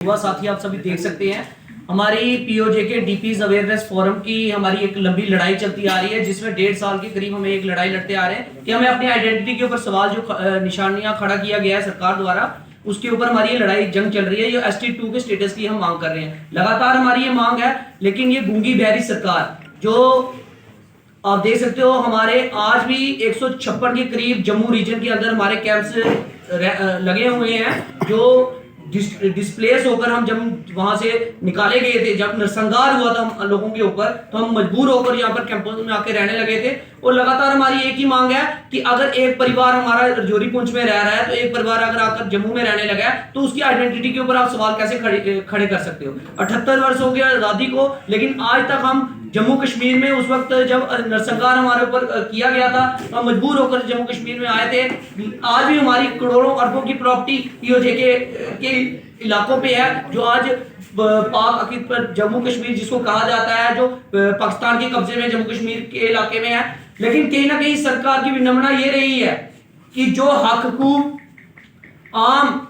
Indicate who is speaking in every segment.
Speaker 1: युवा साथी आप सभी देख सकते हैं हमारी पीओजे के डीपीज अवेयरनेस फोरम की हमारी एक लंबी लड़ाई चलती आ रही है, जिसमें 1.5 साल के करीब हमें एक लड़ाई लड़ते आ रहे हैं कि हमें अपनी आइडेंटिटी के ऊपर सवाल जो निशानियां खड़ा किया गया है सरकार द्वारा, उसके ऊपर हमारी ये लड़ाई जंग चल रही है। ये ST2 के स्टेटस की हम मांग कर रहे हैं, लगातार हमारी ये मांग है। लेकिन ये गूंगी बहरी सरकार, जो आप देख सकते हो, हमारे आज भी 156 के करीब जम्मू रीजन के अंदर हमारे कैंप्स लगे हुए हैं, जो डिस्प्लेस होकर हम जब वहां से निकाले गए थे, जब नरसंहार हुआ था हम लोगों के ऊपर, तो हम मजबूर होकर यहाँ पर कैंपों में आके रहने लगे थे। और लगातार हमारी एक ही मांग है कि अगर एक परिवार हमारा रजौरी पुंछ में रह रहा है, तो एक परिवार अगर आकर जम्मू में रहने लगा है, तो उसकी आइडेंटिटी के ऊपर आप सवाल कैसे खड़े कर सकते हो। 78 वर्ष हो गया आजादी को, लेकिन आज तक हम जम्मू कश्मीर में, उस वक्त जब नरसंहार हमारे ऊपर किया गया था, तो हम मजबूर होकर जम्मू कश्मीर में आए थे। आज भी हमारी करोड़ों अरबों की प्रॉपर्टी पीओजे के इलाकों पे है, जो आज पाक अकीद पर जम्मू कश्मीर जिसको कहा जाता है, जो पाकिस्तान के कब्जे में जम्मू कश्मीर के इलाके में है। लेकिन कहीं ना कहीं सरकार की विडंबना ये रही है कि जो हक हकूक आम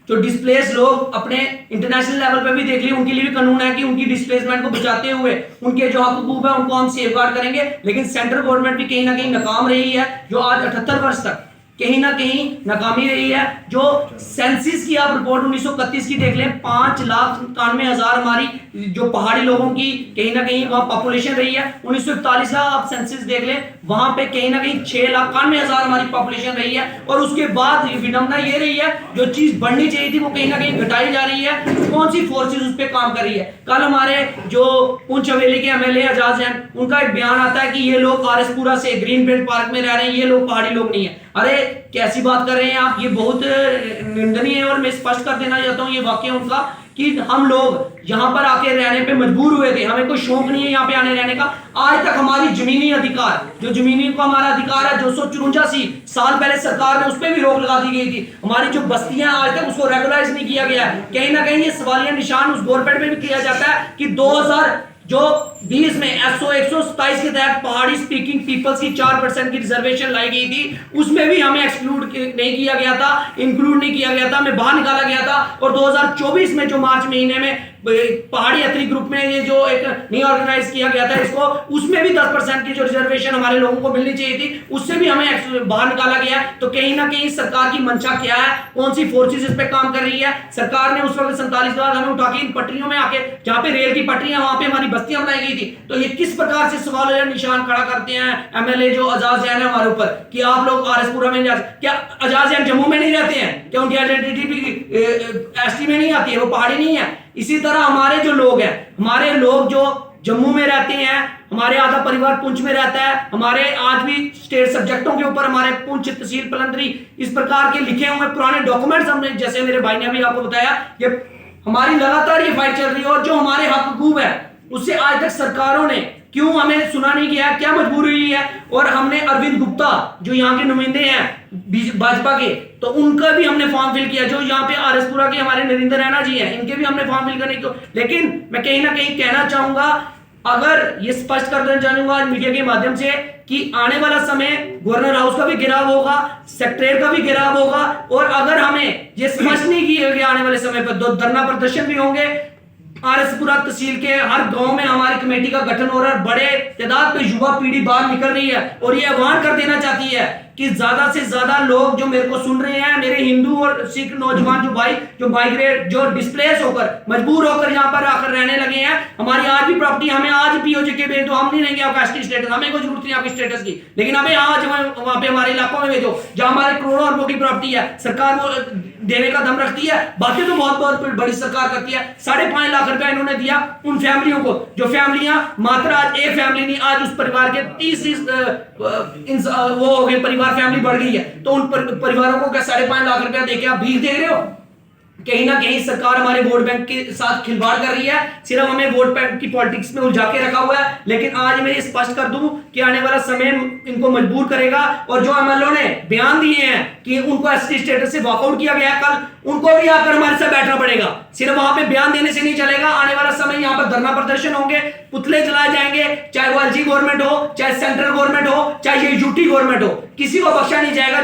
Speaker 1: जो डिस्प्लेस लोग अपने इंटरनेशनल लेवल पे भी देख लिए, उनके लिए भी कानून है कि उनकी डिस्प्लेसमेंट को बचाते हुए उनके जो हक हकूक है उनको हम सेफगार्ड करेंगे। लेकिन सेंट्रल गवर्नमेंट भी कहीं ना कहीं नाकाम रही है, जो आज 78 वर्ष तक कहीं ना कहीं नाकामी रही है। जो सेंसिस की आप रिपोर्ट 1931 की देख लें, 5,91,000 हमारी जो पहाड़ी लोगों की कहीं ना कहीं वहां पॉपुलेशन रही है। 1941 का आप सेंसिस देख लें, वहां पे कहीं ना कहीं 6,91,000 हमारी पॉपुलेशन रही है। और उसके बाद विडंबना ये रही है, जो चीज बढ़नी चाहिए थी वो कहीं ना कहीं घटाई जा रही है। कौन सी फोर्सेस उस पर काम कर रही है। कल हमारे जो पुंछ हवेली के MLA एजाज हैं, उनका एक बयान आता है कि ये लोग आरएसपुरा से ग्रीन बेल्ट पार्क में रह रहे हैं, ये लोग पहाड़ी लोग नहीं है। अरे कैसी बात कर रहे हैं आप, ये बहुत निंदनीय है। और मैं स्पष्ट कर देना चाहता हूँ ये वाक्य उनका, कि हम लोग यहाँ पर आके रहने पे मजबूर हुए थे, हमें कोई शौक नहीं है यहाँ पे आने रहने का। आज तक हमारी जमीनी अधिकार, जो जमीनी को हमारा अधिकार है, 284 साल पहले सरकार ने उस पर भी रोक लगा दी गई थी। हमारी जो बस्तियां आज तक उसको रेगुलराइज नहीं किया गया है। कहीं ना कहीं ये सवालिया निशान उस गवर्नमेंट में भी किया जाता है कि 2020 में SO 127 के तहत पहाड़ी स्पीकिंग पीपल्स की 4% की रिजर्वेशन लाई गई थी, उसमें भी हमें एक्सक्लूड नहीं किया गया था, इंक्लूड नहीं किया गया था, हमें बाहर निकाला गया था। और 2024 में जो मार्च महीने में पहाड़ी एथनिक ग्रुप में ये जो एक नहीं ऑर्गेनाइज किया गया था इसको, उसमें भी 10% की जो रिजर्वेशन हमारे लोगों को मिलनी चाहिए थी, उससे भी हमें बाहर निकाला गया। तो कहीं ना कहीं सरकार की मंशा क्या है, कौन सी फोर्सेस इस पे काम कर रही है। सरकार ने उस वक्त 47 के बाद हमें उठा के इन पटरियों में आके, जहां पे रेल की पटरियां, वहां पे हमारी बस्तियां बनाई गई थी। तो ये किस प्रकार से सवाल या निशान खड़ा करते हैं MLA जो एजाज जैन है हमारे ऊपर, कि आप लोग आरएसपुरा में क्या एजाज जैन जम्मू में नहीं रहते हैं क्या? उनकी आइडेंटिटी भी ST में नहीं आती है, वो पहाड़ी नहीं है। इसी तरह हमारे जो लोग हैं, हमारे लोग जो जम्मू में रहते हैं, हमारे आधा परिवार पुंछ में रहता है, हमारे आज भी स्टेट सब्जेक्टों के ऊपर हमारे पुंछ तहसील पलंदरी इस प्रकार के लिखे हुए पुराने डॉक्यूमेंट्स हमने, जैसे मेरे भाई ने अभी आपको बताया, ये हमारी लगातार ये फाइट चल रही है। और जो हमारे हक हकूक है उससे आज तक सरकारों ने क्यों हमें सुना नहीं किया, क्या मजबूरी हुई है। और हमने अरविंद गुप्ता जो यहाँ के नुमाइंदे हैं भाजपा के, तो उनका भी हमने फॉर्म फिल किया। जो यहाँ पे आरएसपुरा के हमारे नरेंद्र रैना जी हैं, इनके भी हमने फॉर्म फिल करने को। लेकिन मैं कहीं ना कहीं कहना चाहूंगा, अगर ये स्पष्ट कर देना चाहूंगा मीडिया के माध्यम से, कि आने वाला समय गवर्नर हाउस का भी घेराव होगा, सेक्रेटरीट का भी घेराव होगा। और अगर हमें ये स्पष्ट नहीं किया गया आने वाले समय पर, तो धरना प्रदर्शन भी होंगे। आरएसपुरा तहसील के हर गांव में हमारी कमेटी का गठन हो रहा है, बड़े तादाद में युवा पीढ़ी बाहर निकल रही है। और ये आह्वान कर देना चाहती है कि ज्यादा से ज्यादा लोग जो मेरे को सुन रहे हैं, मेरे हिंदू और सिख नौजवान जो भाई जो माइग्रेट, जो डिस्प्लेस होकर मजबूर होकर यहाँ पर आकर रहने लगे हैं, हमारी आज भी प्रॉपर्टी, हमें आज पीओजे के भेज दो, हम नहीं रहेंगे आपका ST स्टेटस, हमें कोई जरूरत नहीं आपकी स्टेटस की, लेकिन हमें आज वहां पे हमारे इलाकों में भेजो जहां हमारे करोड़ों अरबों की प्रॉपर्टी है। सरकार वो देने का दम रखती है, बाकी तो बहुत बहुत बड़ी सरकार करती है। 5.5 लाख रुपया इन्होंने दिया उन फैमिलियों को, जो फैमिलियां मात्र आज एक फैमिली नहीं, आज उस परिवार के 30 वो हो गए, परिवार फैमिली बढ़ गई है। तो उन परिवारों को क्या 5.5 लाख रुपया देके आप भीख दे रहे हो? कहीं ना कहीं सरकार हमारे वोट बैंक के साथ खिलवाड़ कर रही है, सिर्फ हमें वोट बैंक की पॉलिटिक्स में उलझा के रखा हुआ है। लेकिन आज मैं ये स्पष्ट कर दूं कि आने वाला समय इनको मजबूर करेगा। और जो MLA ने बयान दिए हैं कि उनको ST स्टेटस से वॉकआउट किया गया, कल उनको भी आकर हमारे साथ बैठना पड़ेगा। सिर्फ वहां पे बयान देने से नहीं चलेगा, आने वाला समय यहाँ पर धरना प्रदर्शन होंगे, पुतले जलाए जाएंगे, चाहे वो LG गवर्नमेंट हो, चाहे सेंट्रल गवर्नमेंट हो, चाहे ये UT गवर्नमेंट हो, किसी को बख्शा नहीं जाएगा।